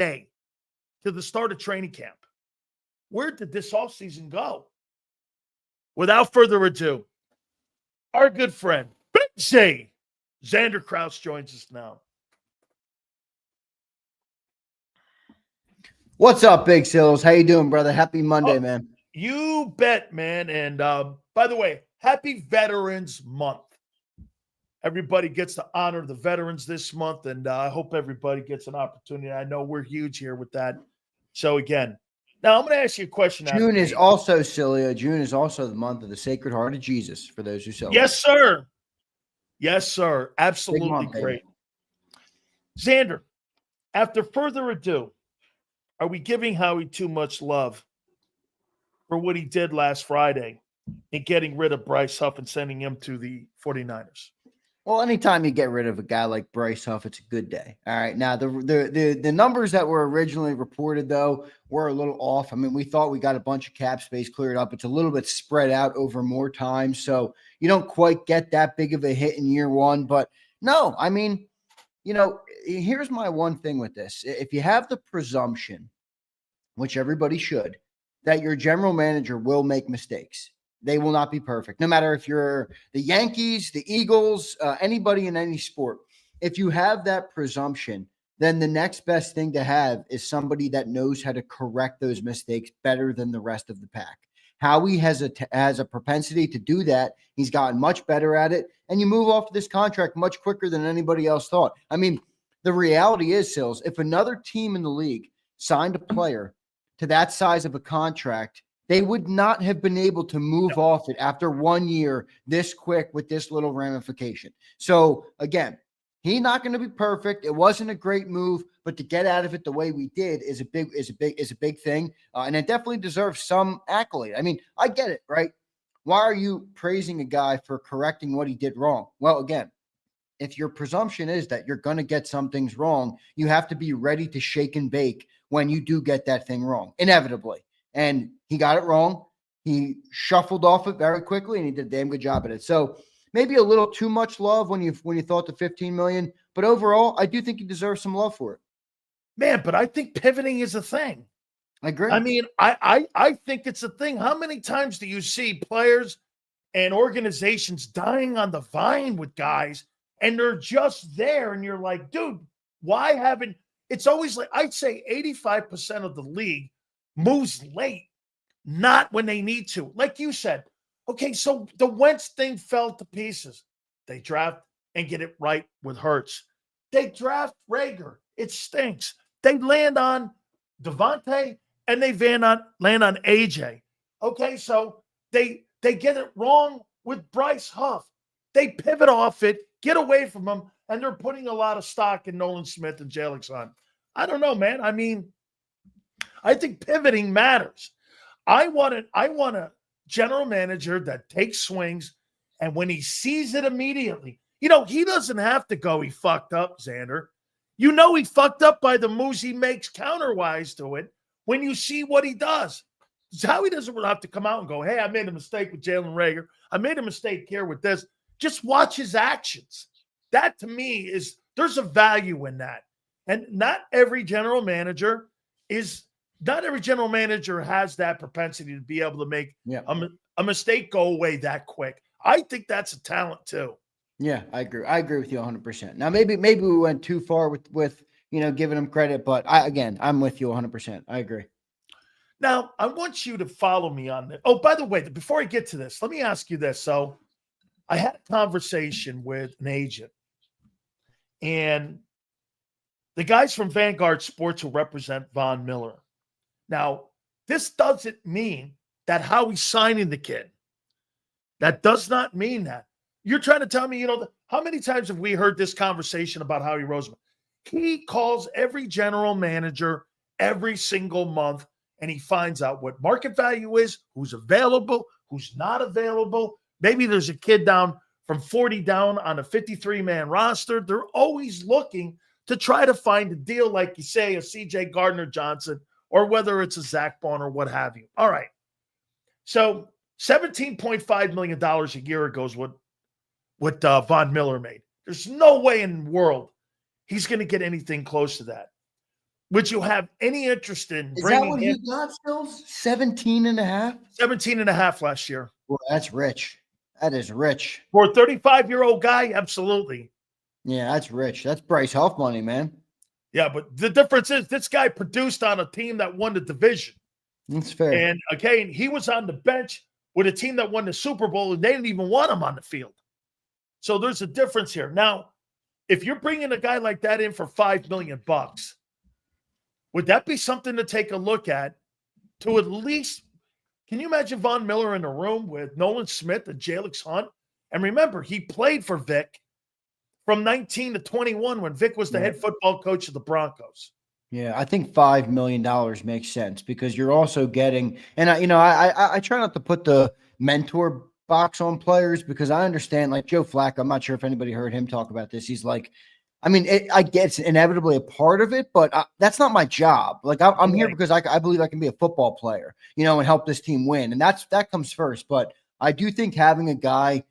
day to the start of training camp. Where did this offseason go? Without further ado, our good friend, Big Zander Krause joins us now. What's up, Big Sills? How you doing, brother? Happy Monday, man. You bet, man. And by the way, happy Veterans Month. Everybody gets to honor the veterans this month, and I hope everybody gets an opportunity. I know we're huge here with that. So, again, now I'm going to ask you a question. June is also, Sileo, June is also the month of the Sacred Heart of Jesus, for those who celebrate. Yes, sir. Yes, sir. Absolutely month, great. Zander, after further ado, are we giving Howie too much love for what he did last Friday in getting rid of Bryce Huff and sending him to the 49ers? Well, anytime you get rid of a guy like Bryce Huff, it's a good day. All right. Now, the numbers that were originally reported, though, were a little off. I mean, we thought we got a bunch of cap space cleared up. It's a little bit spread out over more time. So you don't quite get that big of a hit in year one. But no, I mean, you know, here's my one thing with this. If you have the presumption, which everybody should, that your general manager will make mistakes. They will not be perfect. No matter if you're the Yankees, the Eagles, anybody in any sport. If you have that presumption, then the next best thing to have is somebody that knows how to correct those mistakes better than the rest of the pack. Howie has a propensity to do that. He's gotten much better at it, and you move off this contract much quicker than anybody else thought. I mean, the reality is, Sills, if another team in the league signed a player to that size of a contract, they would not have been able to move off it after 1 year this quick with this little ramification. So again, he's not going to be perfect. It wasn't a great move, but to get out of it the way we did is a big thing, and it definitely deserves some accolade. I mean, I get it, right? Why are you praising a guy for correcting what he did wrong? Well, again, if your presumption is that you're going to get some things wrong, you have to be ready to shake and bake when you do get that thing wrong, inevitably. And he got it wrong. He shuffled off it very quickly, and he did a damn good job at it. So maybe a little too much love when you thought the $15 million, but overall, I do think he deserves some love for it. Man, but I think pivoting is a thing. I agree. I mean, I think it's a thing. How many times do you see players and organizations dying on the vine with guys, and they're just there, and you're like, dude, why haven't – it's always like – I'd say 85% of the league moves late, not when they need to. Like you said, okay, so the Wentz thing fell to pieces. They draft and get it right with Hurts. They draft Rager. It stinks. They land on Devontae and they land on AJ. Okay, so they get it wrong with Bryce Huff. They pivot off it, get away from him, and they're putting a lot of stock in Nolan Smith and Jalen Hunt. I don't know, man. I mean, I think pivoting matters. I want a general manager that takes swings, and when he sees it immediately, you know, he doesn't have to go, he fucked up, Zander. You know he fucked up by the moves he makes counterwise to it when you see what he does. Howie doesn't have to come out and go, hey, I made a mistake with Jalen Rager. I made a mistake here with this. Just watch his actions. That, to me, is there's a value in that. And not every general manager has that propensity to be able to make a mistake go away that quick. I think that's a talent too. Yeah, I agree. I agree with you 100%. Now, maybe we went too far with giving him credit, but I'm with you 100%. I agree. Now, I want you to follow me on this. Oh, by the way, before I get to this, let me ask you this. So I had a conversation with an agent, and the guys from Vanguard Sports will represent Von Miller. Now, this doesn't mean that Howie's signing the kid. That does not mean that. You're trying to tell me, how many times have we heard this conversation about Howie Roseman? He calls every general manager every single month, and he finds out what market value is, who's available, who's not available. Maybe there's a kid down from 40 down on a 53-man roster. They're always looking to try to find a deal, like you say, a C.J. Gardner-Johnson, or whether it's a Zach Bond or what have you. All right. So $17.5 million a year ago is what Von Miller made. There's no way in the world he's going to get anything close to that. would you have any interest in Is that bringing what in he got, Stills? 17 and a half? 17 and a half last year? Well, that's rich. That is rich. For a 35-year-old guy, absolutely. Yeah, that's rich. That's Bryce Huff money, man. Yeah, but the difference is this guy produced on a team that won the division. That's fair. And again, he was on the bench with a team that won the Super Bowl, and they didn't even want him on the field. So there's a difference here. Now, if you're bringing a guy like that in for $5 million, would that be something to take a look at? To at least, can you imagine Von Miller in a room with Nolan Smith and Jalix Hunt? And remember, he played for Vic from 19 to 21 when Vic was the head football coach of the Broncos. Yeah, I think $5 million makes sense because you're also getting, and I try not to put the mentor box on players because I understand, like Joe Flacco, I'm not sure if anybody heard him talk about this. He's like, I mean, I get it's inevitably a part of it, but that's not my job. Like I'm here because I believe I can be a football player, and help this team win. And that comes first. But I do think having a guy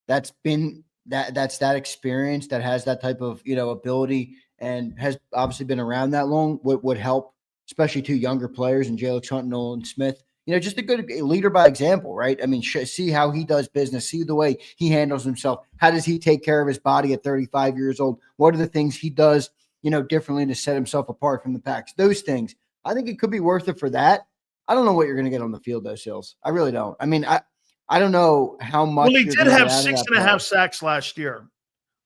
that's been that's that experience, that has that type of, ability and has obviously been around that long would help, especially two younger players and Jalix Hunt and Nolan Smith. Just a good leader by example, right? I mean, see how he does business, see the way he handles himself. How does he take care of his body at 35 years old? What are the things he does, differently to set himself apart from the packs? Those things. I think it could be worth it for that. I don't know what you're going to get on the field, though, Sills. I really don't. I mean, I don't know how much. Well, he did have 6.5 sacks last year.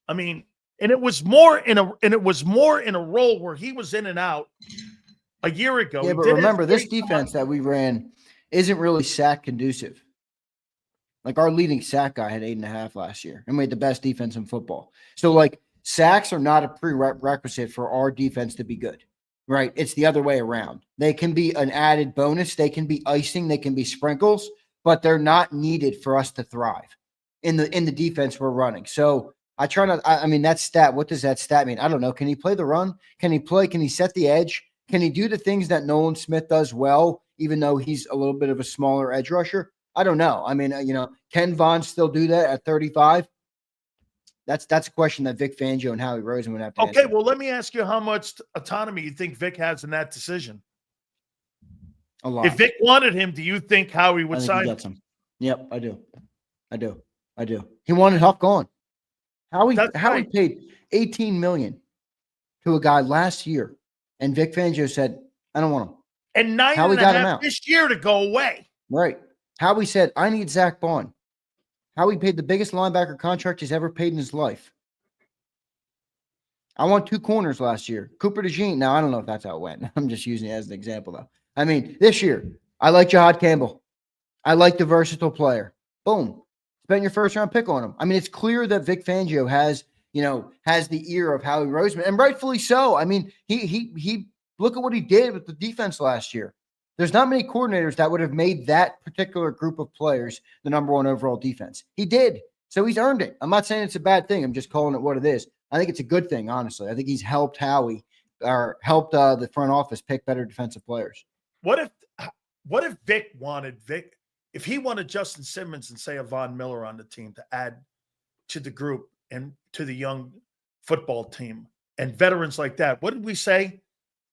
I mean, and it was more in a role where he was in and out a year ago. Yeah, but remember, this defense that we ran isn't really sack conducive. Like our leading sack guy had 8.5 last year and we had the best defense in football. So like sacks are not a prerequisite for our defense to be good, right? It's the other way around. They can be an added bonus. They can be icing. They can be sprinkles, but they're not needed for us to thrive in the defense we're running. So I try not, I mean, that stat, what does that stat mean? I don't know. Can he play the run? Can he set the edge? Can he do the things that Nolan Smith does well, even though he's a little bit of a smaller edge rusher? I don't know. I mean, can Vaughn still do that at 35? That's a question that Vic Fangio and Howie Roseman would have to answer. Okay, well, let me ask you how much autonomy you think Vic has in that decision. A lot. If Vic wanted him, do you think Howie would sign him? Yep, I do. He wanted Huff gone. Howie paid $18 million to a guy last year, and Vic Fangio said, I don't want him. And $9.5 this year to go away. Right. Howie said, I need Zach Bond. Howie paid the biggest linebacker contract he's ever paid in his life. I want 2 corners last year. Cooper DeJean. Now, I don't know if that's how it went. I'm just using it as an example, though. I mean, this year, I like Jahad Campbell. I like the versatile player. Boom. Spent your first-round pick on him. I mean, it's clear that Vic Fangio has the ear of Howie Roseman, and rightfully so. I mean, he look at what he did with the defense last year. There's not many coordinators that would have made that particular group of players the number 1 overall defense. He did. So he's earned it. I'm not saying it's a bad thing. I'm just calling it what it is. I think it's a good thing, honestly. I think he's helped Howie or helped the front office pick better defensive players. What if Vic wanted if he wanted Justin Simmons and say a Von Miller on the team to add to the group and to the young football team and veterans like that, what did we say?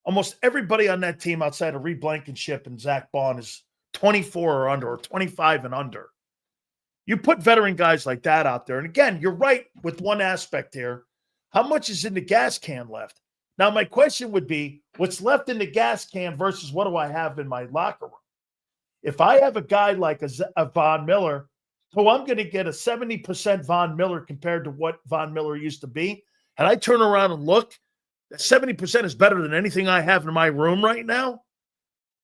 Almost everybody on that team outside of Reed Blankenship and Zach Bond is 24 or under or 25 and under. You put veteran guys like that out there. And again, you're right with one aspect here. How much is in the gas can left? Now, my question would be, what's left in the gas can versus what do I have in my locker room? If I have a guy like a Von Miller, who I'm going to get a 70% Von Miller compared to what Von Miller used to be, and I turn around and look, 70% is better than anything I have in my room right now,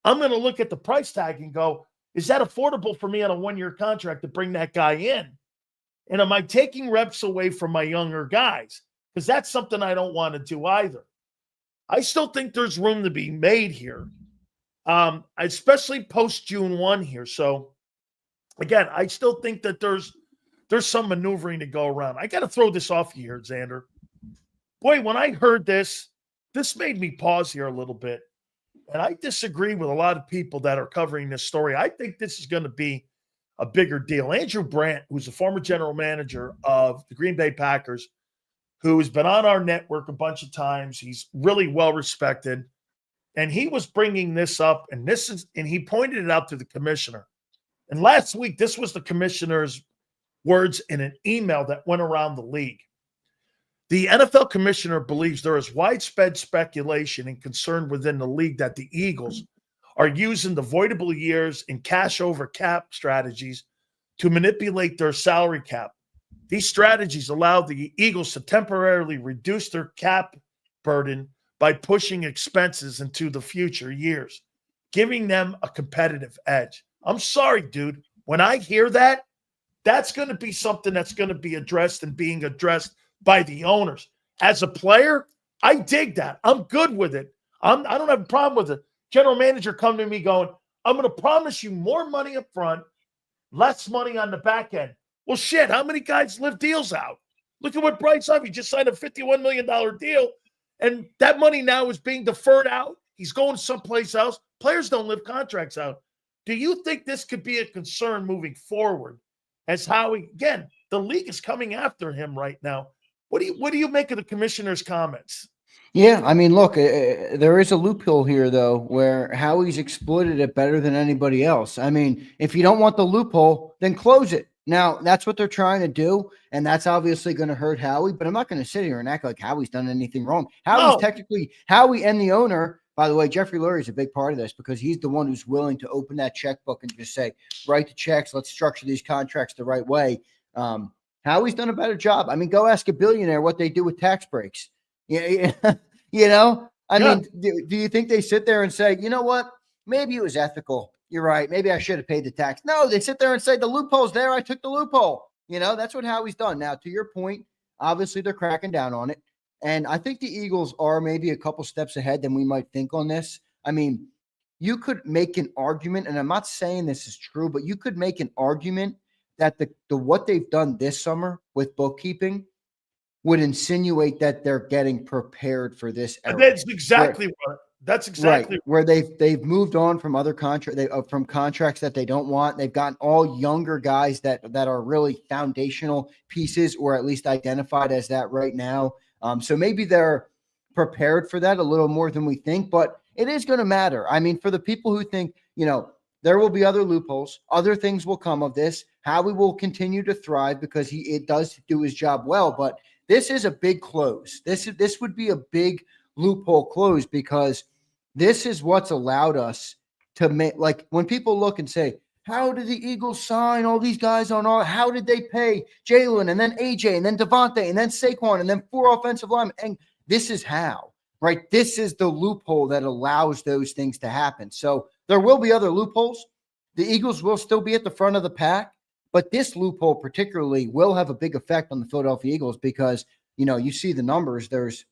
I'm going to look at the price tag and go, is that affordable for me on a 1-year contract to bring that guy in? And am I taking reps away from my younger guys? Because that's something I don't want to do either. I still think there's room to be made here, especially post June 1 here. So, again, I still think that there's some maneuvering to go around. I got to throw this off you here, Zander. Boy, when I heard this made me pause here a little bit. And I disagree with a lot of people that are covering this story. I think this is going to be a bigger deal. Andrew Brandt, who's the former general manager of the Green Bay Packers, who has been on our network a bunch of times. He's really well respected. And he was bringing this up, and he pointed it out to the commissioner. And last week, this was the commissioner's words in an email that went around the league. The NFL commissioner believes there is widespread speculation and concern within the league that the Eagles are using the voidable years and cash over cap strategies to manipulate their salary cap. These strategies allow the Eagles to temporarily reduce their cap burden by pushing expenses into the future years, giving them a competitive edge. I'm sorry, dude. When I hear that, that's going to be something that's going to be addressed and being addressed by the owners. As a player, I dig that. I'm good with it. I don't have a problem with it. General manager come to me going, I'm going to promise you more money up front, less money on the back end. Well, shit, how many guys live deals out? Look at what Bryce Harvey just signed a $51 million deal, and that money now is being deferred out. He's going someplace else. Players don't live contracts out. Do you think this could be a concern moving forward as Howie, again, the league is coming after him right now. What do you make of the commissioner's comments? Yeah, I mean, look, there is a loophole here, though, where Howie's exploited it better than anybody else. I mean, if you don't want the loophole, then close it. Now, that's what they're trying to do, and that's obviously going to hurt Howie, but I'm not going to sit here and act like Howie's done anything wrong. Howie and the owner, by the way, Jeffrey Lurie is a big part of this because he's the one who's willing to open that checkbook and just say, write the checks, let's structure these contracts the right way. Howie's done a better job. I mean, go ask a billionaire what they do with tax breaks. Yeah, you know, I mean, do you think they sit there and say, you know what, maybe it was ethical. You're right. Maybe I should have paid the tax. No, they sit there and say the loophole's there. I took the loophole. You know, that's what Howie's done. Now, to your point, obviously they're cracking down on it. And I think the Eagles are maybe a couple steps ahead than we might think on this. I mean, you could make an argument, and I'm not saying this is true, but you could make an argument that the what they've done this summer with bookkeeping would insinuate that they're getting prepared for this era. That's exactly where they've moved on from other from contracts that they don't want. They've gotten all younger guys that are really foundational pieces, or at least identified as that right now. So maybe they're prepared for that a little more than we think, but it is going to matter. I mean, for the people who think, you know, there will be other loopholes, other things will come of this. Howie will continue to thrive because it does do his job well, but this is a big close. This would be a big loophole close because this is what's allowed us to make, like, when people look and say, how did the Eagles sign all these guys on all? How did they pay Jalen and then AJ and then Devontae and then Saquon and then 4 offensive linemen? And this is how, right? This is the loophole that allows those things to happen. So there will be other loopholes. The Eagles will still be at the front of the pack, but this loophole particularly will have a big effect on the Philadelphia Eagles because, you know, you see the numbers. There's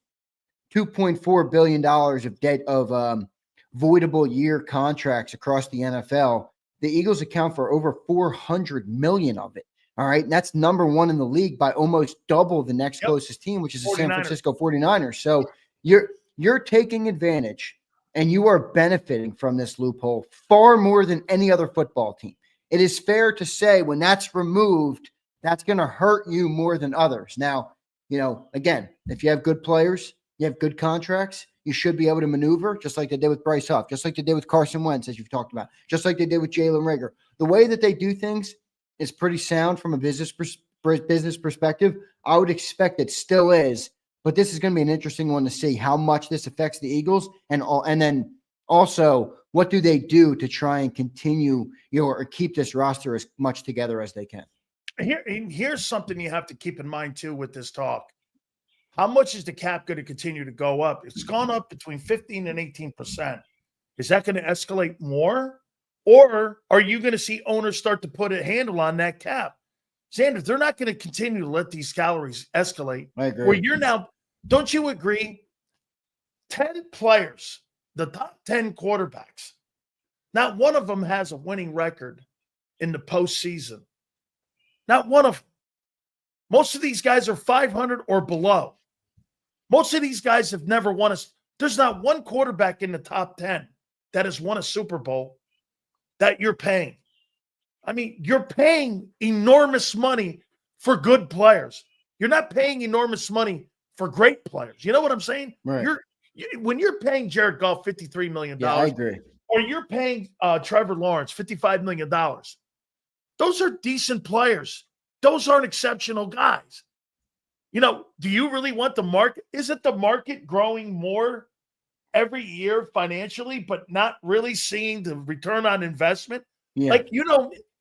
$2.4 billion of voidable year contracts across the NFL. The Eagles account for over 400 million of it. All right. And that's number one in the league by almost double the next closest team, which is the 49ers. San Francisco 49ers. So you're taking advantage and you are benefiting from this loophole far more than any other football team. It is fair to say when that's removed, that's going to hurt you more than others. Now, you know, again, if you have good players, you have good contracts, you should be able to maneuver just like they did with Bryce Huff, just like they did with Carson Wentz, as you've talked about, just like they did with Jalen Reagor. The way that they do things is pretty sound from a business perspective. I would expect it still is, but this is going to be an interesting one to see how much this affects the Eagles and then also what do they do to try and continue, you know, or keep this roster as much together as they can. Here's something you have to keep in mind too with this talk. How much is the cap going to continue to go up? It's gone up between 15 and 18%. Is that going to escalate more? Or are you going to see owners start to put a handle on that cap? Zander, they're not going to continue to let these salaries escalate. I agree. Where you're now, don't you agree? 10 players, the top 10 quarterbacks, not one of them has a winning record in the postseason. Not one of them. Most of these guys are 500 or below. Most of these guys have never won there's not one quarterback in the top 10 that has won a Super Bowl that you're paying. I mean, you're paying enormous money for good players. You're not paying enormous money for great players. You know what I'm saying? Right. When you're paying Jared Goff $53 million, Yeah, I agree. or you're paying Trevor Lawrence $55 million, those are decent players. Those aren't exceptional guys. Do you really want the market? Isn't the market growing more every year financially, but not really seeing the return on investment? Yeah.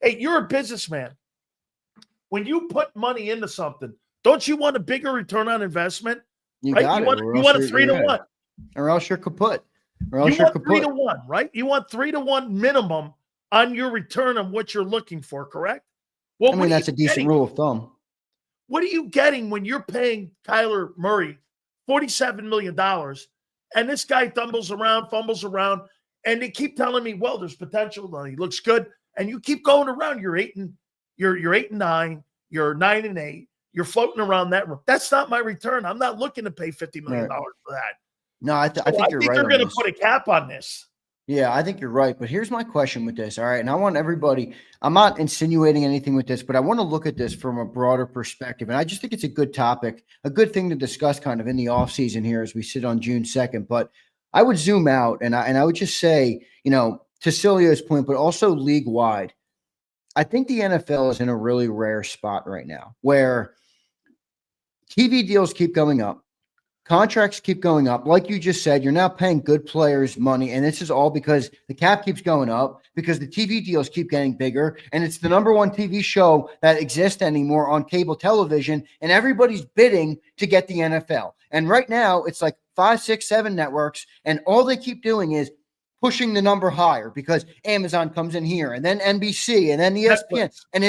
Hey, you're a businessman. When you put money into something, don't you want a bigger return on investment? You right? got you it. want a 3-to-1. Or else you're kaput. You want 3-to-1, right? You want 3-to-1 minimum on your return on what you're looking for, correct? Well, I mean, that's a decent rule of thumb. What are you getting when you're paying Kyler Murray $47 million and this guy fumbles around, and they keep telling me, well, there's potential, and he looks good, and you keep going around. You're 8-9, you're 9-8, you're floating around that room. That's not my return. I'm not looking to pay $50 million for that. No, I think you're right. They're going to put a cap on this. Yeah, I think you're right. But here's my question with this. All right. And I want everybody, I'm not insinuating anything with this, but I want to look at this from a broader perspective. And I just think it's a good topic, a good thing to discuss kind of in the off season here as we sit on June 2nd. But I would zoom out and I would just say, to Sileo's point, but also league wide, I think the NFL is in a really rare spot right now where TV deals keep going up. Contracts keep going up. Like you just said, you're now paying good players money. And this is all because the cap keeps going up, because the TV deals keep getting bigger. And it's the number one TV show that exists anymore on cable television. And everybody's bidding to get the NFL. And right now it's like 5, 6, 7 networks. And all they keep doing is pushing the number higher because Amazon comes in here and then NBC and then ESPN. And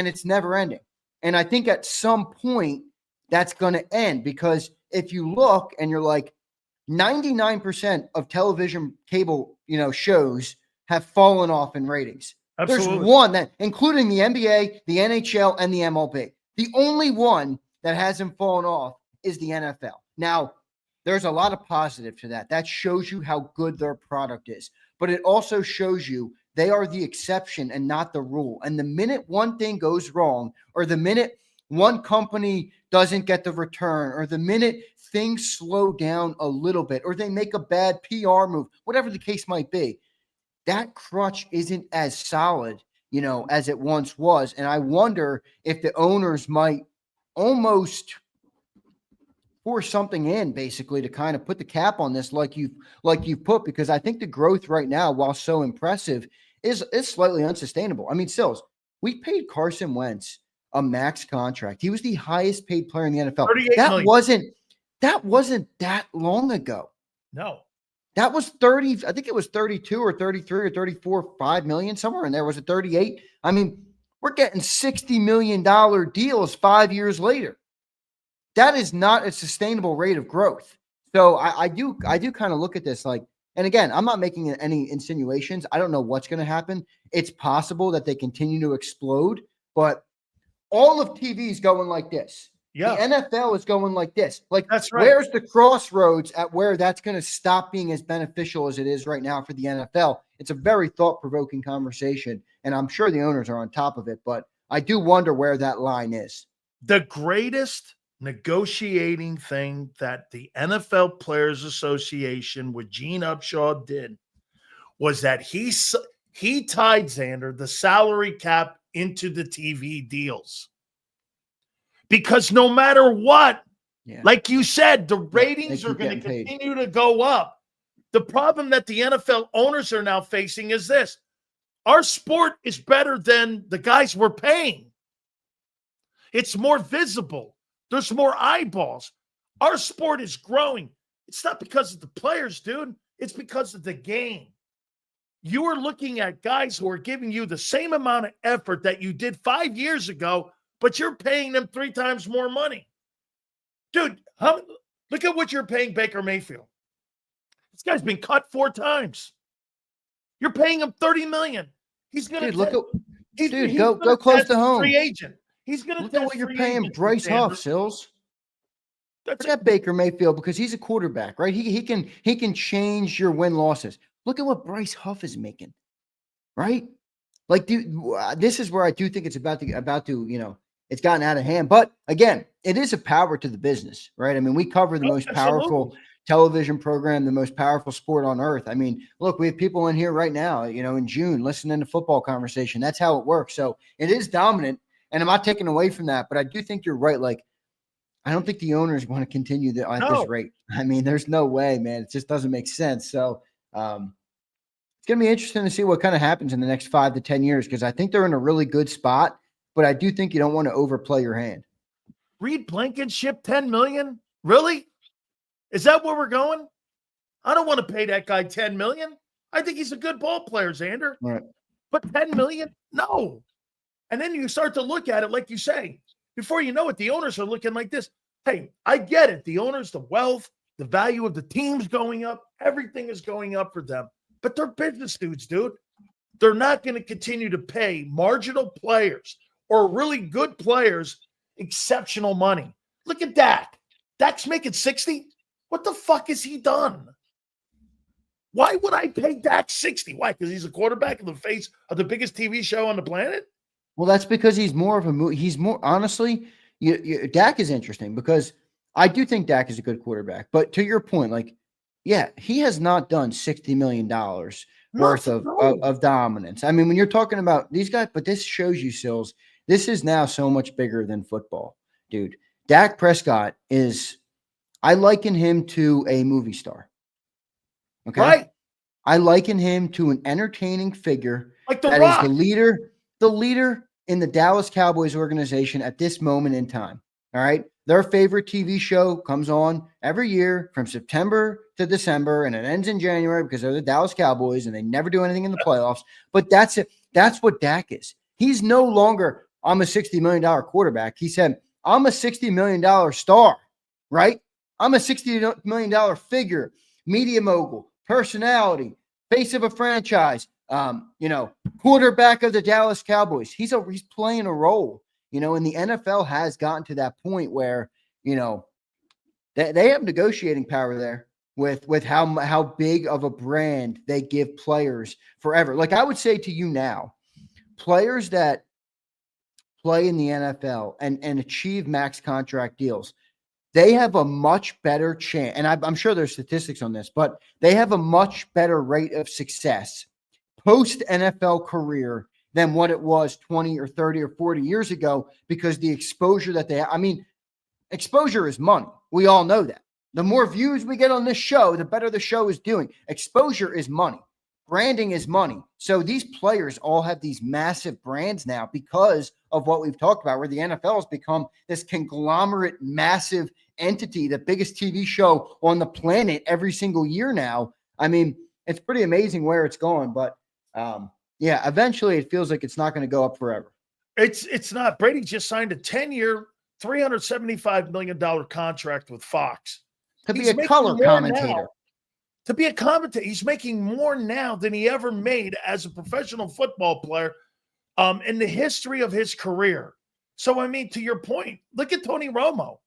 it's never ending. And I think at some point that's going to end, because if you look and you're like 99% of television cable, shows have fallen off in ratings. Absolutely. There's one that, including the NBA, the NHL, and the MLB. The only one that hasn't fallen off is the NFL. Now, there's a lot of positive to that. That shows you how good their product is. But it also shows you they are the exception and not the rule. And the minute one thing goes wrong, or the minute one company doesn't get the return, or the minute things slow down a little bit, or they make a bad PR move, whatever the case might be, that crutch isn't as solid, as it once was. And I wonder if the owners might almost force something in, basically, to kind of put the cap on this, like you've put, because I think the growth right now, while so impressive, is slightly unsustainable. I mean, Sills, we paid Carson Wentz a max contract. He was the highest paid player in the NFL. That wasn't that long ago. No. That was 30, I think it was 32 or 33 or 34, 5 million, somewhere in there. Was it 38? I mean, we're getting $60 million deals 5 years later. That is not a sustainable rate of growth. So I do kind of look at this like, and again, I'm not making any insinuations. I don't know what's going to happen. It's possible that they continue to explode, but all of TV is going like this. Yeah. The NFL is going like this. Like, that's right. Where's the crossroads at where that's going to stop being as beneficial as it is right now for the NFL? It's a very thought-provoking conversation, and I'm sure the owners are on top of it, but I do wonder where that line is. The greatest negotiating thing that the NFL Players Association with Gene Upshaw did was that he tied, Zander, the salary cap into the TV deals. Because no matter what, like you said, the ratings are going to continue to go up. The problem that the NFL owners are now facing is this. Our sport is better than the guys we're paying. It's more visible. There's more eyeballs. Our sport is growing. It's not because of the players, dude. It's because of the game. You are looking at guys who are giving you the same amount of effort that you did 5 years ago, but you're paying them 3 times more money. Dude, look at what you're paying Baker Mayfield. This guy's been cut 4 times. You're paying him $30 million. He's going to go close to home. Free agent. He's going to look at what you're paying Bryce Huff, Sills. Look at Baker Mayfield, because he's a quarterback, right? He can change your win losses. Look at what Bryce Huff is making, right? Like, dude, this is where I do think it's about to, it's gotten out of hand. But again, it is a power to the business, right? I mean, we cover the most powerful television program, the most powerful sport on earth. I mean, look, we have people in here right now, in June, listening to football conversation. That's how it works. So it is dominant, and I'm not taking away from that, but I do think you're right. Like, I don't think the owners want to continue at this rate. I mean, there's no way, man. It just doesn't make sense. So it's going to be interesting to see what kind of happens in the next 5 to 10 years, because I think they're in a really good spot, but I do think you don't want to overplay your hand. Reed Blankenship, $10 million? Really? Is that where we're going? I don't want to pay that guy $10 million. I think he's a good ball player, Zander. Right. But $10 million? No. And then you start to look at it, like you say, before you know it, the owners are looking like this. Hey, I get it. The owners, the wealth, the value of the team's going up. Everything is going up for them. But they're business dudes, dude. They're not going to continue to pay marginal players or really good players exceptional money. Look at Dak. Dak's making 60. What the fuck has he done? Why would I pay Dak 60? Why? Because he's a quarterback in the face of the biggest TV show on the planet? Well, that's because he's more honestly, Dak is interesting because I do think Dak is a good quarterback. But to your point, like, yeah, he has not done $60 million worth of dominance. I mean, when you're talking about these guys, but this shows you, Sills, this is now so much bigger than football, dude. Dak Prescott I liken him to a movie star. Okay. Right. I liken him to an entertaining figure like The that Rock. is the leader in the Dallas Cowboys organization at this moment in time. All right. Their favorite TV show comes on every year from September to December, and it ends in January because they're the Dallas Cowboys and they never do anything in the playoffs. But that's it. That's what Dak is. He's no longer, I'm a $60 million quarterback. He said, I'm a $60 million star, right? I'm a $60 million figure, media mogul, personality, face of a franchise, quarterback of the Dallas Cowboys. He's playing a role, and the NFL has gotten to that point where, they have negotiating power there with how big of a brand they give players forever. Like I would say to you now, players that play in the NFL and achieve max contract deals, they have a much better chance, and I'm sure there's statistics on this, but they have a much better rate of success post-NFL career than what it was 20 or 30 or 40 years ago, because the exposure that they have, I mean, exposure is money. We all know that. The more views we get on this show, the better the show is doing. Exposure is money. Branding is money. So these players all have these massive brands now because of what we've talked about, where the NFL has become this conglomerate, massive entity, the biggest TV show on the planet every single year now. I mean, it's pretty amazing where it's going, but eventually it feels like it's not going to go up forever. It's not. Brady just signed a 10-year, $375 million contract with Fox. To be a color commentator. To be a commentator, he's making more now than he ever made as a professional football player in the history of his career. So, I mean, to your point, look at Tony Romo.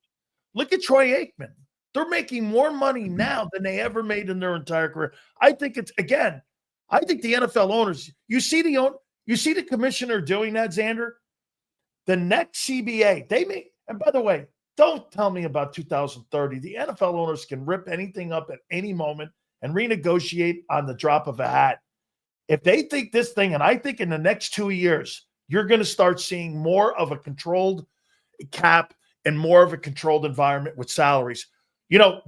Look at Troy Aikman. They're making more money now than they ever made in their entire career. I think the NFL owners, you see the commissioner doing that, Zander? The next CBA, and by the way, don't tell me about 2030. The NFL owners can rip anything up at any moment and renegotiate on the drop of a hat. If they think this thing, and I think in the next 2 years, you're going to start seeing more of a controlled cap and more of a controlled environment with salaries.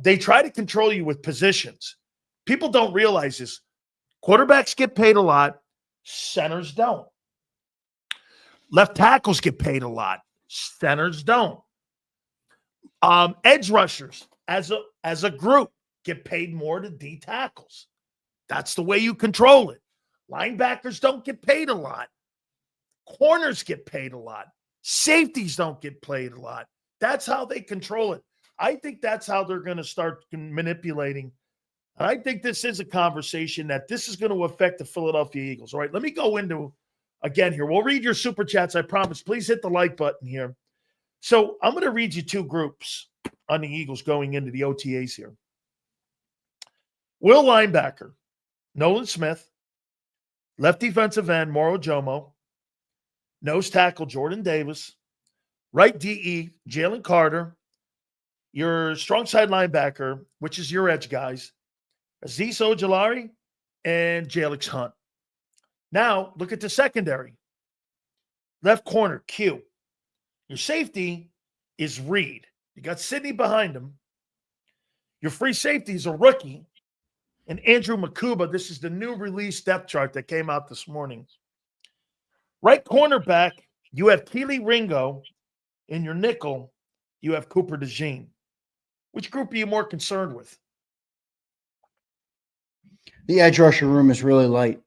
They try to control you with positions. People don't realize this. Quarterbacks get paid a lot. Centers don't. Left tackles get paid a lot. Centers don't. Edge rushers as a group get paid more than D tackles. That's the way you control it. Linebackers don't get paid a lot. Corners get paid a lot. Safeties don't get paid a lot. That's how they control it. I think that's how they're going to start manipulating. And I think this is a conversation that this is going to affect the Philadelphia Eagles. All right, let me go into, again here. We'll read your super chats, I promise. Please hit the like button here. So I'm going to read you two groups on the Eagles going into the OTAs here. Will linebacker, Nolan Smith. Left defensive end, Moro Jomo. Nose tackle, Jordan Davis. Right DE, Jalen Carter. your strong side linebacker, which is your edge guys, Azeez Ojulari and Jalix Hunt. Now, look at the secondary. Left corner, Q. Your safety is Reed. You got Sidney behind him. Your free safety is a rookie, and Andrew Makuba. This is the new release depth chart that came out this morning. Right cornerback, you have Keely Ringo. In your nickel, you have Cooper DeJean. Which group are you more concerned with? The edge rusher room is really light.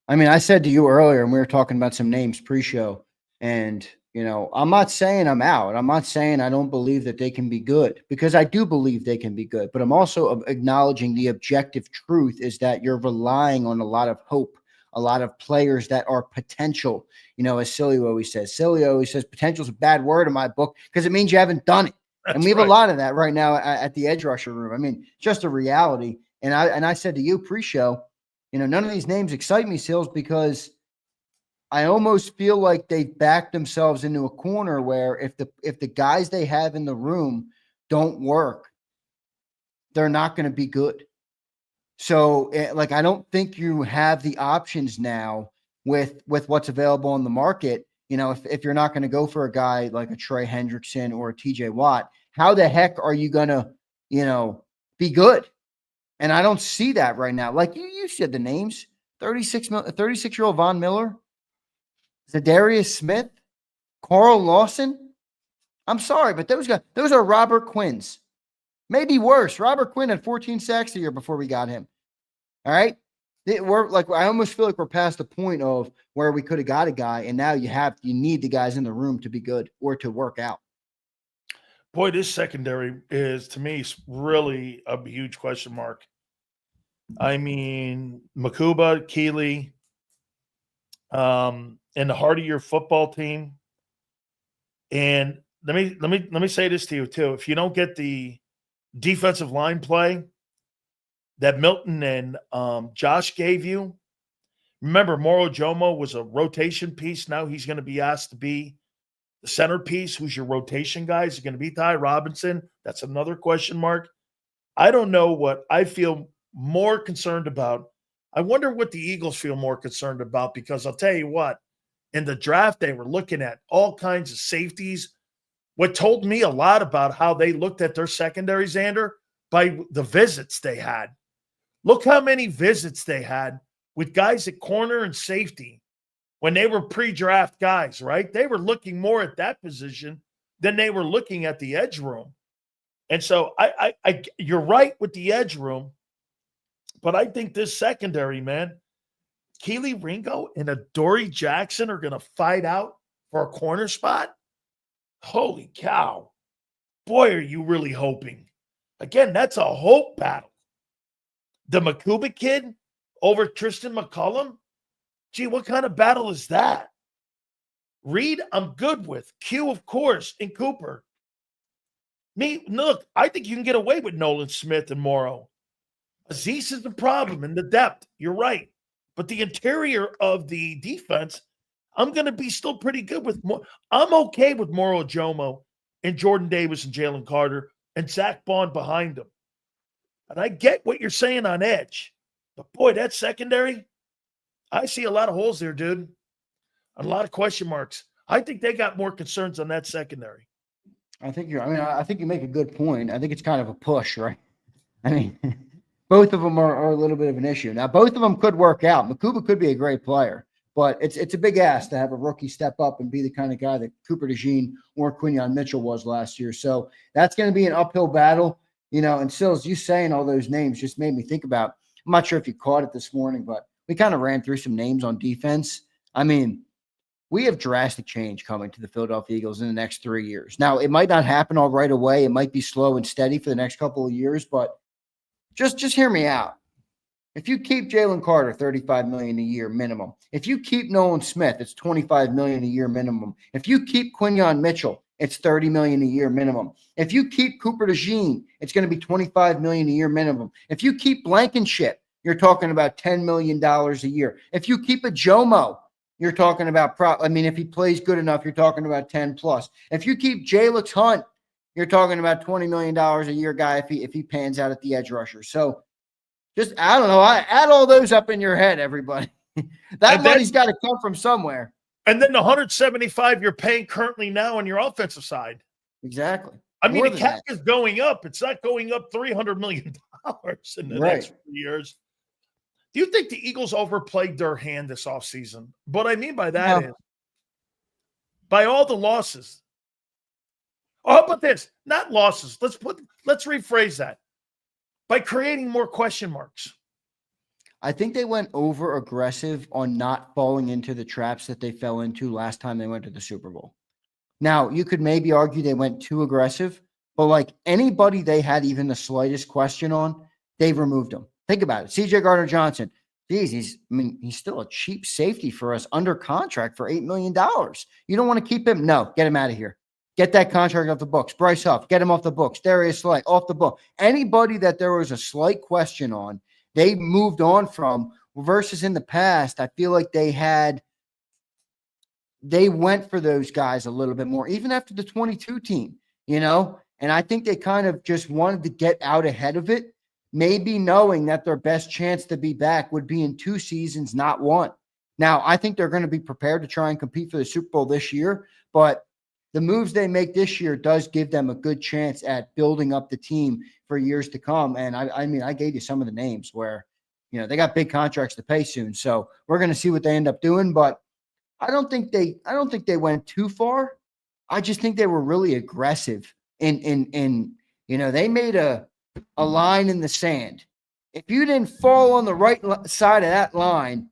I mean, I said to you earlier, and we were talking about some names pre-show, and I'm not saying I'm out. I'm not saying I don't believe that they can be good, because I do believe they can be good. But I'm also acknowledging the objective truth is that you're relying on a lot of hope, a lot of players that are potential. As Sileo always says. Sileo always says potential is a bad word in my book because it means you haven't done it. And we have a lot of that right now at the edge rusher room. I mean, just a reality. And I said to you pre-show, none of these names excite me, Sills, because I almost feel like they backed themselves into a corner where if the guys they have in the room don't work, they're not going to be good. So, I don't think you have the options now with what's available on the market. If you're not going to go for a guy like a Trey Hendrickson or a TJ Watt, how the heck are you going to, be good? And I don't see that right now. Like you said the names, 36-year-old Von Miller, Zadarius Smith, Carl Lawson. I'm sorry, but those are Robert Quinn's. Maybe worse. Robert Quinn had 14 sacks a year before we got him. All right. I almost feel like we're past the point of where we could have got a guy, and now you need the guys in the room to be good or to work out. Boy, this secondary is, to me, really a huge question mark. I mean, Makuba, Keeley, and the heart of your football team. And let me say this to you too: if you don't get the defensive line play that Milton and Josh gave you, remember Moro Jomo was a rotation piece. Now he's going to be asked to be the centerpiece. Who's your rotation guy? Is it going to be Ty Robinson? That's another question mark. I don't know what I feel more concerned about. I wonder what the Eagles feel more concerned about, because I'll tell you what, in the draft, they were looking at all kinds of safeties. What told me a lot about how they looked at their secondary, Zander, by the visits they had. Look how many visits they had with guys at corner and safety when they were pre-draft guys, right? They were looking more at that position than they were looking at the edge room. And so you're right with the edge room, but I think this secondary, man, Keely Ringo and Adoree Jackson are going to fight out for a corner spot. Holy cow. Boy, are you really hoping. Again, that's a hope battle. The Makuba kid over Tristan McCullum? Gee, what kind of battle is that? Reed, I'm good with. Q, of course, and Cooper. Look, I think you can get away with Nolan Smith and Morrow. Azeez is the problem in the depth. You're right. But the interior of the defense, I'm going to be still pretty good with more. I'm okay with Moro Jomo and Jordan Davis and Jalen Carter and Zach Bond behind them. And I get what you're saying on edge. But boy, that secondary, I see a lot of holes there, dude. A lot of question marks. I think they got more concerns on that secondary. I think you make a good point. I think it's kind of a push, right? I mean, both of them are a little bit of an issue. Now, both of them could work out. Makuba could be a great player, but it's a big ask to have a rookie step up and be the kind of guy that Cooper DeJean or Quinyon Mitchell was last year. So that's going to be an uphill battle. And Sills, you saying all those names just made me think about, I'm not sure if you caught it this morning, but we kind of ran through some names on defense. I mean, we have drastic change coming to the Philadelphia Eagles in the next 3 years. Now, it might not happen all right away. It might be slow and steady for the next couple of years, but just hear me out. If you keep Jalen Carter, $35 million a year minimum. If you keep Nolan Smith, it's $25 million a year minimum. If you keep Quinyon Mitchell, it's $30 million a year minimum. If you keep Cooper DeJean, it's going to be $25 million a year minimum. If you keep Blankenship, you're talking about $10 million a year. If you keep a Jomo, you're talking about if he plays good enough, you're talking about 10 plus. If you keep Jalix Hunt, you're talking about $20 million a year guy if he pans out at the edge rusher. So just, I don't know. I add all those up in your head, everybody. That money's got to come from somewhere. And then the 175 you're paying currently now on your offensive side. Exactly. I mean, the cap is going up. It's not going up $300 million in the next few years. Do you think the Eagles overplayed their hand this offseason? What I mean by that is, by all the losses. Oh, how about this? Not losses. Let's rephrase that. By creating more question marks. I think they went over aggressive on not falling into the traps that they fell into last time they went to the Super Bowl. Now, you could maybe argue they went too aggressive, but like anybody they had even the slightest question on, they've removed them. Think about it. CJ Gardner-Johnson. Geez, he's still a cheap safety for us under contract for $8 million. You don't want to keep him? No, get him out of here. Get that contract off the books. Bryce Huff, get him off the books. Darius Slay, off the book. Anybody that there was a slight question on, they moved on from, versus in the past, I feel like they went for those guys a little bit more, even after the 22 team, and I think they kind of just wanted to get out ahead of it, maybe knowing that their best chance to be back would be in 2 seasons, not 1. Now, I think they're going to be prepared to try and compete for the Super Bowl this year, but the moves they make this year does give them a good chance at building up the team for years to come. And I gave you some of the names where, they got big contracts to pay soon. So we're going to see what they end up doing, but I don't think they went too far. I just think they were really aggressive in they made a line in the sand. If you didn't fall on the right side of that line,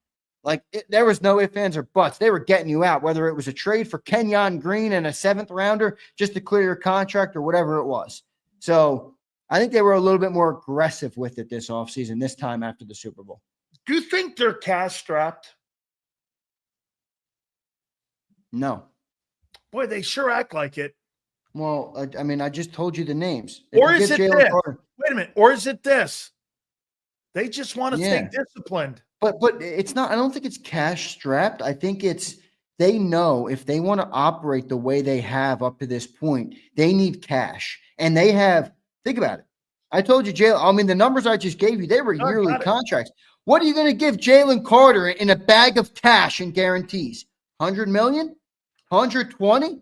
there was no ifs, ands, or buts. They were getting you out, whether it was a trade for Kenyon Green and a 7th rounder just to clear your contract or whatever it was. So I think they were a little bit more aggressive with it this offseason, this time after the Super Bowl. Do you think they're cash strapped? No. Boy, they sure act like it. Well, I just told you the names. Or is it this? Wait a minute. Or is it this? They just want to stay disciplined. But it's not, I don't think it's cash strapped. I think it's, they know if they want to operate the way they have up to this point, they need cash. And they have, think about it. I told you, the numbers I just gave you, they were yearly contracts. What are you going to give Jalen Carter in a bag of cash and guarantees? 100 million? 120?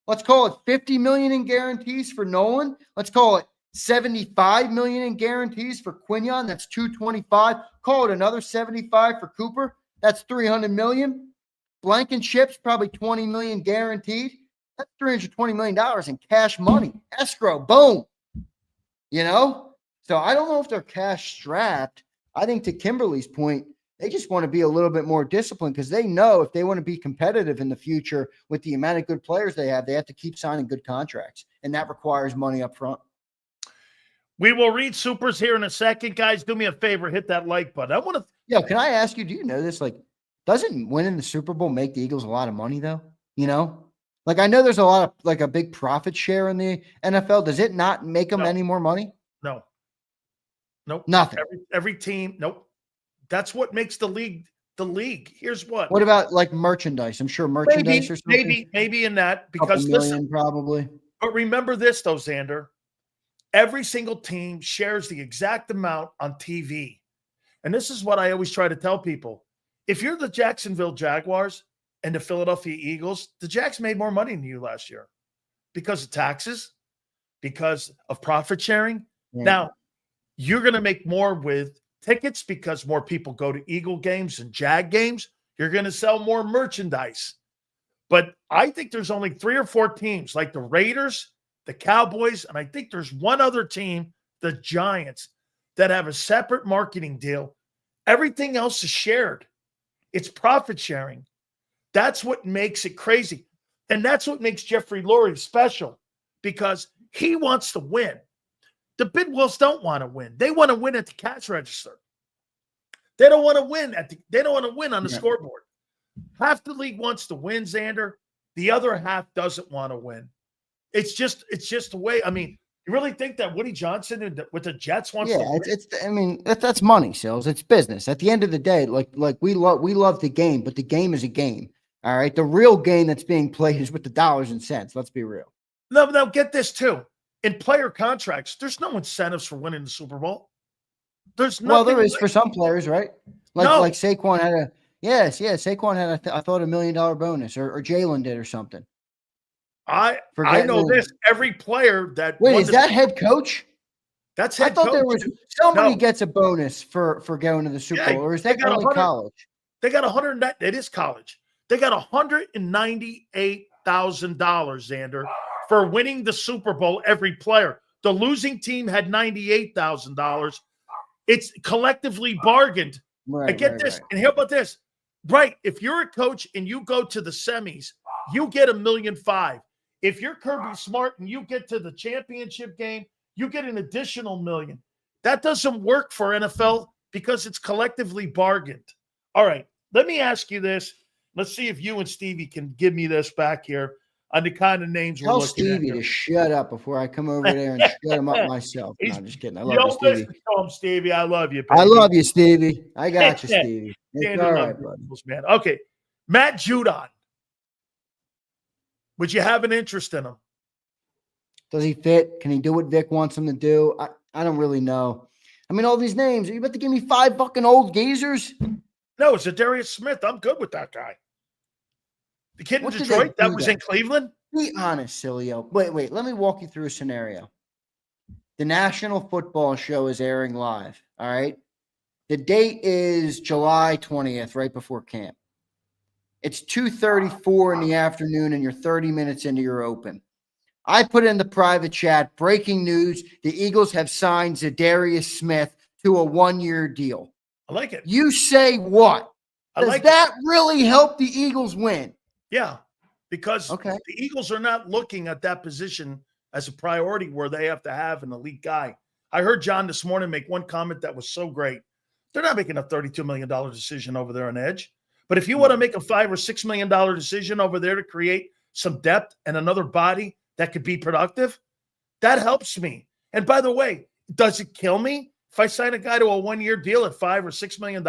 Let's call it 50 million in guarantees for Nolan. Let's call it 75 million in guarantees for Quinion. That's 225. Call it another 75 for Cooper. That's 300 million. Blankenship's probably 20 million guaranteed. That's $320 million in cash money. Escrow, boom. So I don't know if they're cash strapped. I think to Kimberly's point, they just want to be a little bit more disciplined because they know if they want to be competitive in the future with the amount of good players they have to keep signing good contracts. And that requires money up front. We will read supers here in a second. Guys, do me a favor. Hit that like button. Can I ask you, do you know this? Doesn't winning the Super Bowl make the Eagles a lot of money, though? I know there's a lot of, a big profit share in the NFL. Does it not make them any more money? No. Nope. Nothing. Every team, nope. That's what makes the league the league. Here's what. What about, merchandise? I'm sure merchandise or something. Maybe in that. Because listen, probably. But remember this, though, Zander. Every single team shares the exact amount on TV. And this is what I always try to tell people. If you're the Jacksonville Jaguars and the Philadelphia Eagles, the Jags made more money than you last year because of taxes, because of profit sharing. Yeah. Now, you're going to make more with tickets because more people go to Eagle games and Jag games. You're going to sell more merchandise. But I think there's only 3 or 4 teams like the Raiders, the Cowboys, and I think there's one other team, the Giants, that have a separate marketing deal. Everything else is shared. It's profit sharing. That's what makes it crazy. And that's what makes Jeffrey Lurie special because he wants to win. The Bidwills don't want to win. They want to win at the cash register. They don't want to win on the scoreboard. Half the league wants to win, Zander. The other half doesn't want to win. It's just the way. I mean, you really think that Woody Johnson with the Jets wants to win? That's money, Sills. It's business. At the end of the day, we love the game, but the game is a game. All right. The real game that's being played is with the dollars and cents. Let's be real. No, get this too. In player contracts, there's no incentives for winning the Super Bowl. There's nothing. Well, there is for some players, right? Like Saquon had a Saquon had I thought $1 million bonus, or Jalen did or something. I know this. Every player that is that head coach? That's head I thought coach. there was somebody gets a bonus for going to the Super Bowl, or is that only college? They got 100. It is college. They got $198,000, Zander, for winning the Super Bowl. Every player. The losing team had $98,000. It's collectively bargained. Right, I get this. And how about this? Right. If you're a coach and you go to the semis, you get $1.5 million. If you're Kirby Smart and you get to the championship game, you get an additional $1 million. That doesn't work for NFL because it's collectively bargained. All right. Let me ask you this. Let's see if you and Stevie can give me this back here on the kind of names we're looking at. Tell Stevie to shut up before I come over there and shut him up myself. No, I'm just kidding. I love you, Stevie. Listen to him, Stevie. I love you, baby. I love you, Stevie. I got you, Stevie. It's all right, buddy. Man. Okay. Matt Judon. Would you have an interest in him? Does he fit? Can he do what Vic wants him to do? I don't really know. I mean, all these names. Are you about to give me 5 fucking old geezers? No, it's Darius Smith. I'm good with that guy. The kid in Detroit that was in Cleveland? Be honest, Sileo. Wait. Let me walk you through a scenario. The National Football Show is airing live, all right? The date is July 20th, right before camp. It's 2:34 in the afternoon, and you're 30 minutes into your open. I put in the private chat, breaking news, the Eagles have signed Darius Smith to a 1-year deal. I like it. You say what? Does that really help the Eagles win? Yeah, because the Eagles are not looking at that position as a priority where they have to have an elite guy. I heard John this morning make one comment that was so great. They're not making a $32 million decision over there on edge. But if you want to make a $5 or $6 million decision over there to create some depth and another body that could be productive, that helps me. And by the way, does it kill me if I sign a guy to a 1-year deal at $5 or $6 million?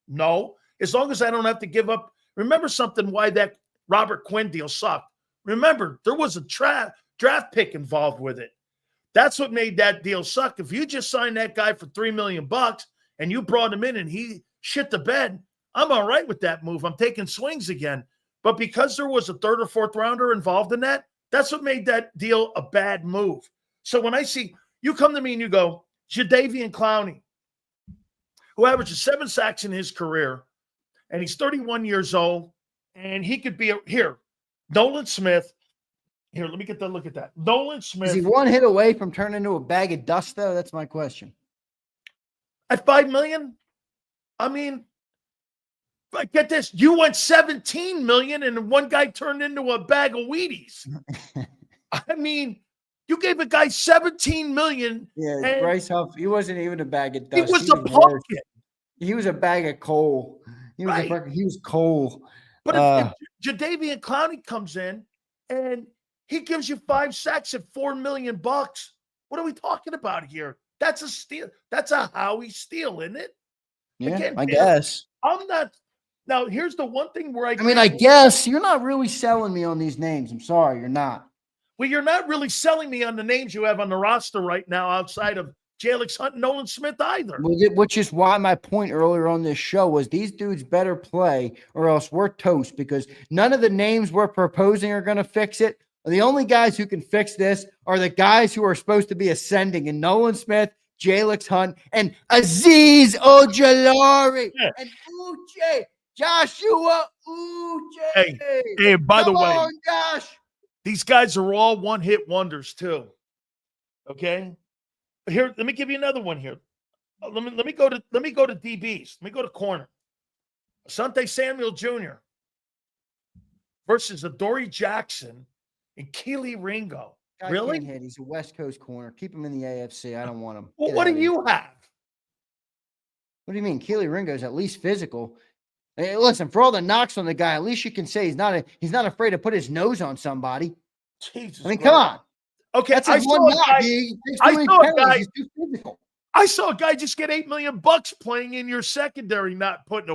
No, as long as I don't have to give up. Remember something, why that Robert Quinn deal sucked. Remember, there was a draft pick involved with it. That's what made that deal suck. If you just signed that guy for $3 million and you brought him in and he shit the bed, I'm all right with that move. I'm taking swings again. But because there was a 3rd or 4th rounder involved in that, that's what made that deal a bad move. So when I see you come to me and you go, Jadeveon Clowney, who averages 7 sacks in his career, and he's 31 years old, and he could be here. Nolan Smith. Here, let me get that look at that. Nolan Smith. Is he 1 hit away from turning into a bag of dust, though? That's my question. At $5 million? I mean, but get this. You went $17 million, and one guy turned into a bag of Wheaties. I mean, you gave a guy $17 million. Yeah, Bryce Huff, he wasn't even a bag of dust. He was a pumpkin. He was a bag of coal. He was coal. But if Jadeveon Clowney comes in and he gives you 5 sacks at $4 million, what are we talking about here? That's a steal. That's a Howie steal, isn't it? Yeah, again, I guess. I'm not. Now, here's the one thing where I guess you're not really selling me on these names. I'm sorry, you're not. Well, you're not really selling me on the names you have on the roster right now outside of Jalix Hunt and Nolan Smith either. Which is why my point earlier on this show was these dudes better play or else we're toast, because none of the names we're proposing are going to fix it. The only guys who can fix this are the guys who are supposed to be ascending, and Nolan Smith, Jalix Hunt, and Azeez Ojulari, and Uche. Joshua Uche. Hey, by the way, Josh. These guys are all one-hit wonders too. Okay? Here, let me give you another one here. Let me go to DBs. Let me go to corner. Asante Samuel Jr. versus Adoree Jackson and Keely Ringo. Really? He's a West Coast corner. Keep him in the AFC. I don't want him. Well, what do you have? What do you mean? Keely Ringo's at least physical. Hey, listen, for all the knocks on the guy, at least you can say he's not afraid to put his nose on somebody. Jesus, I mean, come on. Okay, that's one knock. He's too physical. I saw a guy just get $8 million playing in your secondary, not putting a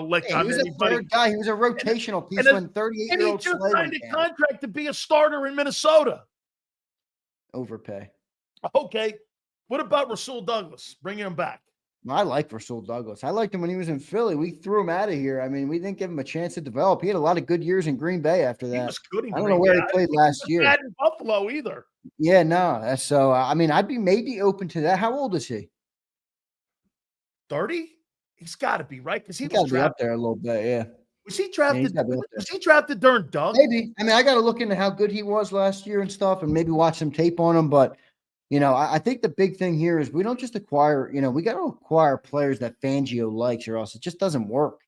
lick He on was anybody. a third guy. He was a rotational piece when And 38-year-old he just Slay signed went a down. contract to be a starter in Minnesota. Overpay. Okay. What about Rasul Douglas? Bringing him back. I like Rasul Douglas. I liked him when he was in Philly. We threw him out of here. I mean, we didn't give him a chance to develop. He had a lot of good years in Green Bay after that. He was good in I don't Green know where Bay. he played last year. Bad in Buffalo either. Yeah, no. That's so. I mean, I'd be maybe open to that. How old is he? 30? He's got to be, right? Because he He's was got to be up drafted. there a little bit. Yeah. Was he drafted? he's gotta be up there. Was he drafted during Doug? Maybe. I mean, I got to look into how good he was last year and stuff, and maybe watch some tape on him. But I think the big thing here is we don't just acquire. We got to acquire players that Fangio likes, or else it just doesn't work.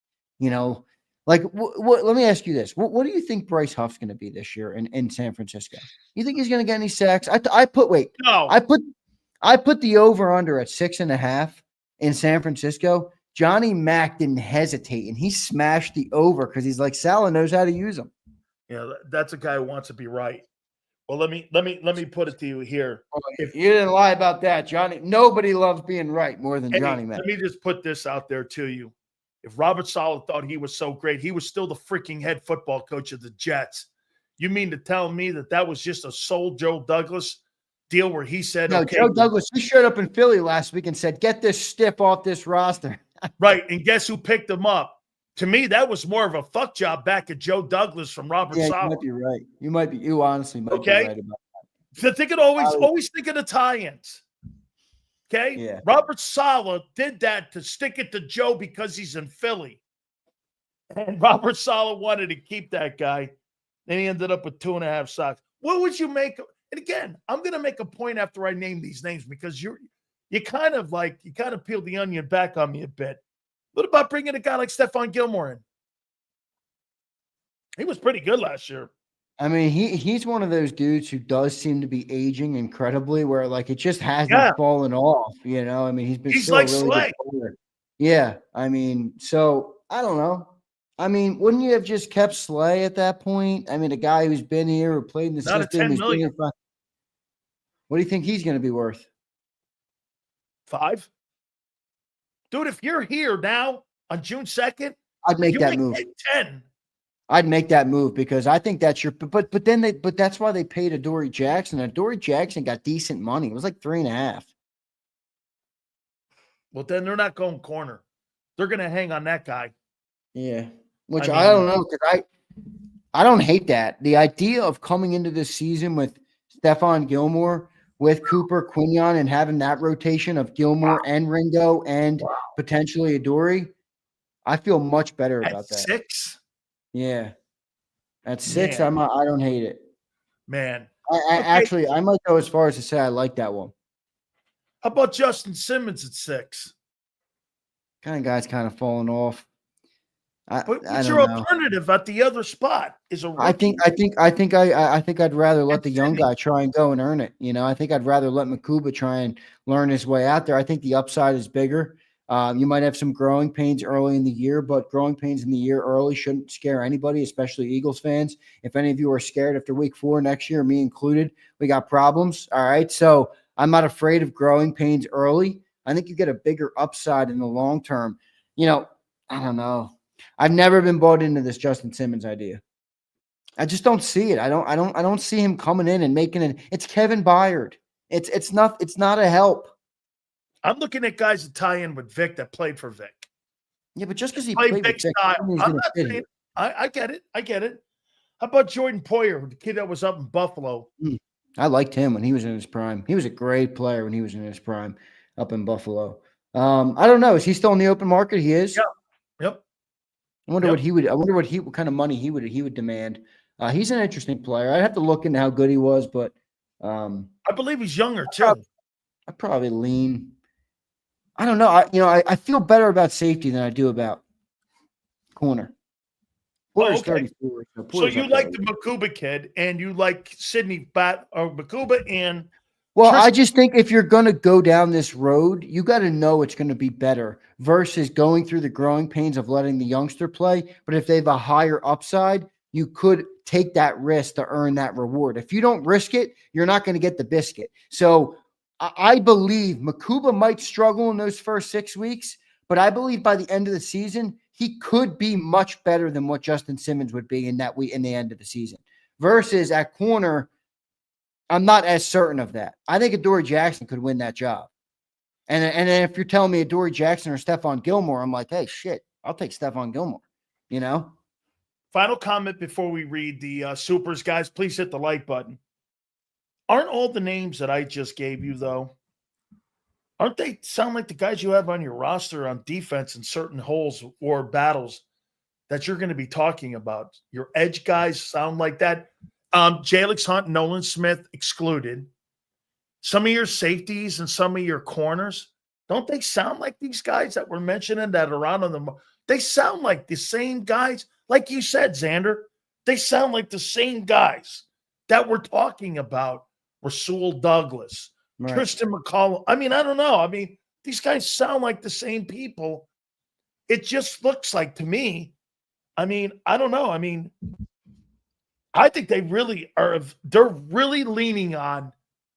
Like what? Let me ask you this: what do you think Bryce Huff's going to be this year in San Francisco? You think he's going to get any sacks? I put the over under at 6.5 in San Francisco. Johnny Mack didn't hesitate, and he smashed the over because he's like, Saleh knows how to use them. Yeah, that's a guy who wants to be right. Well, let me put it to you here. If you didn't lie about that, Johnny, nobody loves being right more than Johnny Mack. Let me just put this out there to you. If Robert Saleh thought he was so great, he was still the freaking head football coach of the Jets. You mean to tell me that was just a sole Joe Douglas deal where he said, no, okay, Joe Douglas, he showed up in Philly last week and said, get this stiff off this roster. Right, and guess who picked him up? To me, that was more of a fuck job back at Joe Douglas from Robert Saleh. You might be right. You honestly might be right about that. So think it always think of the tie-ins. Okay? Yeah. Robert Saleh did that to stick it to Joe because he's in Philly. And Robert Saleh wanted to keep that guy. And he ended up with 2.5 sacks. What would you make? And again, I'm going to make a point after I name these names because you kind of peeled the onion back on me a bit. What about bringing a guy like Stephon Gilmore in? He was pretty good last year. I mean, he's one of those dudes who does seem to be aging incredibly, where like it just hasn't fallen off. I mean, he's like a really Slay. good player. Yeah, I mean, so I don't know. I mean, wouldn't you have just kept Slay at that point? I mean, a guy who's been here, who played in the Not system. $10 million. What do you think he's going to be worth? 5? Dude, if you're here now on June 2nd, I'd make that move. 10. I'd make that move because I think that's but that's why they paid Adoree Jackson. Adoree Jackson got decent money. It was like 3.5. Well, then they're not going corner. They're going to hang on that guy. Yeah. Which I don't know, because I don't hate that. The idea of coming into this season with Stephon Gilmore, with Cooper Quinion, and having that rotation of Gilmore and Ringo and potentially Adoree, I feel much better about that. 6? Yeah. At 6, I don't hate it. Man. Actually, I might go as far as to say I like that one. How about Justin Simmons at 6? Kind of guy's kind of falling off. What's your alternative at the other spot? I think I'd rather let the young guy try and go and earn it. I think I'd rather let Makuba try and learn his way out there. I think the upside is bigger. You might have some growing pains early in the year, but growing pains in the year early shouldn't scare anybody, especially Eagles fans. If any of you are scared after week 4 next year, me included, we got problems. All right. So I'm not afraid of growing pains early. I think you get a bigger upside in the long term. I don't know. I've never been bought into this Justin Simmons idea. I just don't see it. I don't see him coming in and making it. It's Kevin Byard. It's not a help. I'm looking at guys that tie in with Vic that played for Vic. Yeah, but just because he played with Vic, I'm not saying, I get it. How about Jordan Poyer, the kid that was up in Buffalo? I liked him when he was in his prime. He was a great player when he was in his prime up in Buffalo. I don't know. Is he still in the open market? He is. Yep. I wonder what kind of money he would demand. He's an interesting player. I'd have to look into how good he was, but I believe he's younger too. I'd probably lean. I don't know. I feel better about safety than I do about corner. Porter's 34. So you like the Makuba kid, and you like Sidney Makuba and. Well, I just think if you're going to go down this road, you got to know it's going to be better versus going through the growing pains of letting the youngster play. But if they have a higher upside, you could take that risk to earn that reward. If you don't risk it, you're not going to get the biscuit. So I believe Makuba might struggle in those first 6 weeks, but I believe by the end of the season, he could be much better than what Justin Simmons would be in the end of the season. Versus at corner, I'm not as certain of that. I think Adoree Jackson could win that job. And if you're telling me Adoree Jackson or Stephon Gilmore, I'm like, hey, shit, I'll take Stephon Gilmore, you know? Final comment before we read the supers, guys. Please hit the like button. Aren't all the names that I just gave you, though, aren't they sound like the guys you have on your roster on defense in certain holes or battles that you're going to be talking about? Your edge guys sound like that. Jalix Hunt, Nolan Smith excluded. Some of your safeties and some of your corners, don't they sound like these guys that we're mentioning that are on them? They sound like the same guys. Like you said, Zander, they sound like the same guys that we're talking about. Rasul Douglas, right. Tristan McCollum. I mean, I don't know. I mean, these guys sound like the same people. It just looks like to me. I mean, I don't know. I mean, I think they really are. They're really leaning on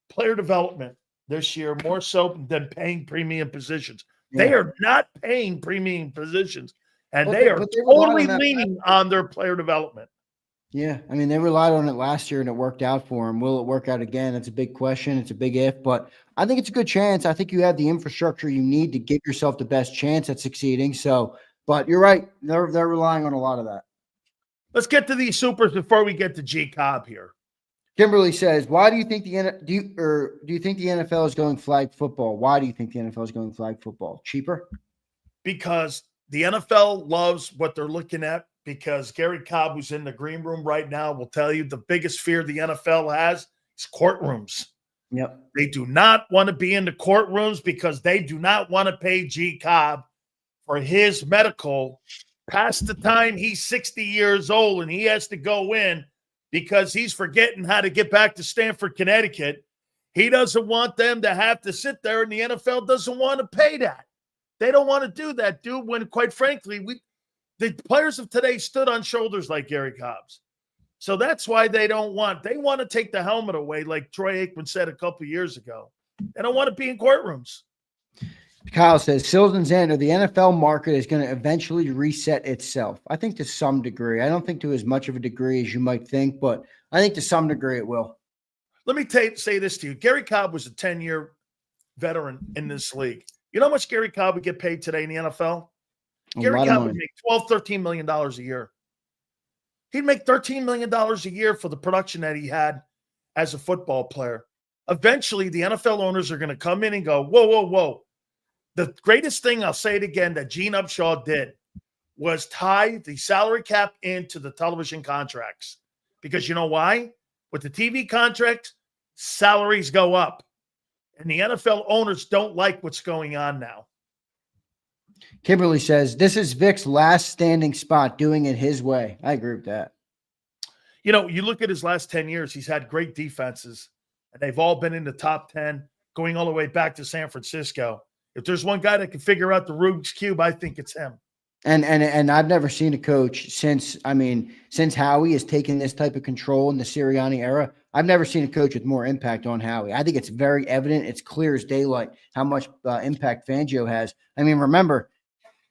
player development this year more so than paying premium positions. Yeah. They are not paying premium positions, and they are totally leaning on their player development. Yeah, I mean, they relied on it last year, and it worked out for them. Will it work out again? It's a big question. It's a big if, but I think it's a good chance. I think you have the infrastructure you need to give yourself the best chance at succeeding. So, but you're right. They're relying on a lot of that. Let's get to these supers before we get to JAKIB here. Kimberly says, "Why do you think do you think the NFL is going flag football? Why do you think the NFL is going flag football? Cheaper? Because the NFL loves what they're looking at. Because Gary Cobb, who's in the green room right now, will tell you the biggest fear the NFL has is courtrooms. Yep. They do not want to be in the courtrooms because they do not want to pay JAKIB for his medical past the time he's 60 years old and he has to go in because he's forgetting how to get back to Stamford, Connecticut. He doesn't want them to have to sit there, and the NFL doesn't want to pay that. They don't want to do that, dude, when, quite frankly, the players of today stood on shoulders like Gary Cobb's. So that's why they want to take the helmet away, like Troy Aikman said a couple of years ago. They don't want to be in courtrooms. Kyle says, Sills and Zander, the NFL market is going to eventually reset itself. I think to some degree. I don't think to as much of a degree as you might think, but I think to some degree it will. Let me say this to you. Gary Cobb was a 10-year veteran in this league. You know how much Gary Cobb would get paid today in the NFL? Gary Cobb would make $13 million a year. He'd make $13 million a year for the production that he had as a football player. Eventually, the NFL owners are going to come in and go, whoa, whoa, whoa. The greatest thing, I'll say it again, that Gene Upshaw did was tie the salary cap into the television contracts. Because you know why? With the TV contracts, salaries go up. And the NFL owners don't like what's going on now. Kimberly says, this is Vic's last standing spot, doing it his way. I agree with that. You know, you look at his last 10 years, he's had great defenses, and they've all been in the top 10, going all the way back to San Francisco. If there's one guy that can figure out the Rubik's Cube, I think it's him. And I've never seen a coach since Howie has taken this type of control in the Sirianni era. I've never seen a coach with more impact on Howie. I think it's very evident. It's clear as daylight how much impact Fangio has. I mean, remember,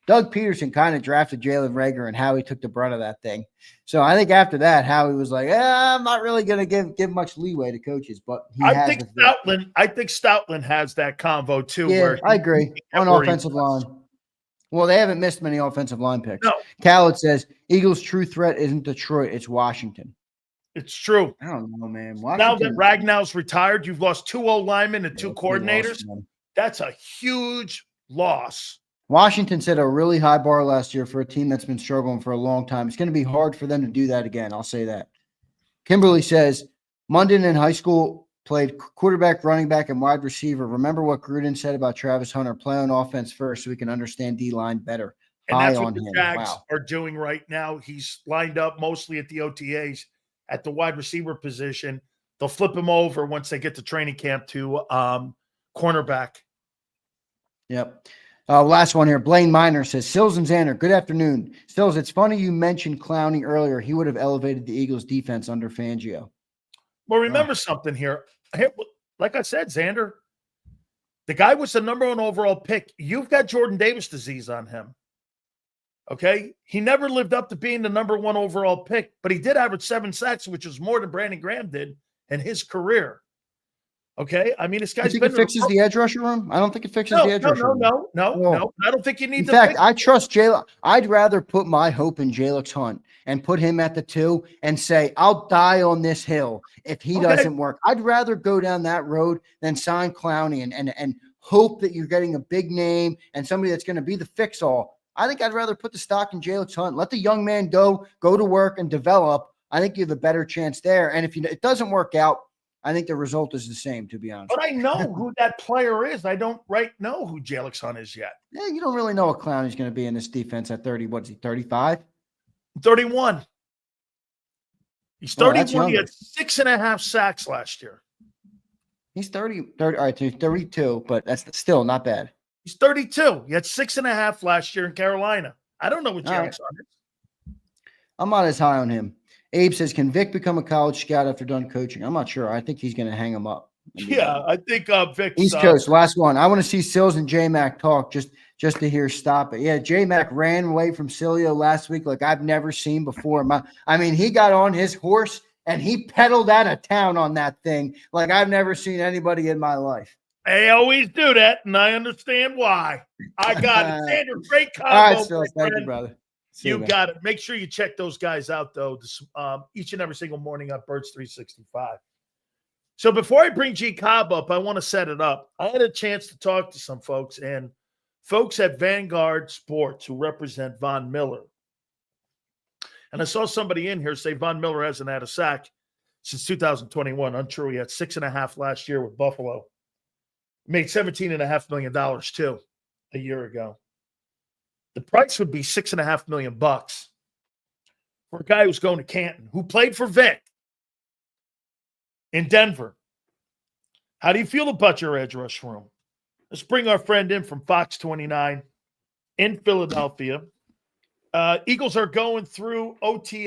Doug Peterson kind of drafted Jalen Reagor, and Howie took the brunt of that thing. So I think after that, Howie was like, I'm not really going to give much leeway to coaches. But I think Stoutland has that convo too. Yeah, where I agree. On offensive line. Well, they haven't missed many offensive line picks. No. Khaled says, Eagles' true threat isn't Detroit, it's Washington. It's true. I don't know, man. Now that Ragnow's retired, you've lost 2 O-linemen and 2 coordinators. That's a huge loss. Washington set a really high bar last year for a team that's been struggling for a long time. It's going to be hard for them to do that again. I'll say that. Kimberly says, Munden in high school played quarterback, running back, and wide receiver. Remember what Gruden said about Travis Hunter? Play on offense first so we can understand D-line better. And that's what the Jags are doing right now. He's lined up mostly at the OTAs at the wide receiver position. They'll flip him over once they get to training camp to cornerback. Yep. Last one here. Blaine Miner says, Sills and Zander, good afternoon. Sills, it's funny you mentioned Clowney earlier. He would have elevated the Eagles' defense under Fangio. Well, remember something here. Like I said, Zander, The guy was the number 1 overall pick. You've got Jordan Davis disease on him. Okay? He never lived up to being the number 1 overall pick, but he did average 7 sacks, which was more than Brandon Graham did in his career. Okay? I mean, this guy's I think been it fixes the edge rusher room. I don't think it fixes the edge rusher room. No. I don't think you need In to fact, fix I trust Jalen. I'd rather put my hope in Jalix Hunt and put him at the 2 and say, I'll die on this hill if he doesn't work. I'd rather go down that road than sign Clowney and hope that you're getting a big name and somebody that's going to be the fix-all. I think I'd rather put the stock in Jalix Hunt. Let the young man go to work and develop. I think you have a better chance there. And if it doesn't work out, I think the result is the same, to be honest. But I know who that player is. I don't know who Jalix Hunt is yet. Yeah, you don't really know what Clowney's going to be in this defense at 30. What is he, 35? 31. He's 31. He had 6.5 sacks last year. He's 30. All right, so he's 32, but that's still not bad. He's 32. He had 6.5 last year in Carolina. I don't know what Jalix Hunt is. I'm not as high on him. Abe says, can Vic become a college scout after done coaching? I'm not sure. I think he's going to hang him up. Yeah, I think Vic's East Coast, last one. I want to see Sills and J-Mac talk just to hear stop it. Yeah, J-Mac ran away from Sileo last week like I've never seen before. He got on his horse and he pedaled out of town on that thing like I've never seen anybody in my life. They always do that, and I understand why. I got it. Zander, great combo. All right, Sills, thank you, brother. You got it. Make sure you check those guys out, though, each and every single morning on Birds 365. So before I bring JAKIB up, I want to set it up. I had a chance to talk to some folks, and folks at JAKIB Sports who represent Von Miller. And I saw somebody in here say Von Miller hasn't had a sack since 2021. Untrue. He had 6.5 last year with Buffalo. Made $17.5 million, too, a year ago. The price would be $6.5 million for a guy who's going to Canton, who played for Vic in Denver. How do you feel about your edge rush room? Let's bring our friend in from Fox 29 in Philadelphia. Eagles are going through OT.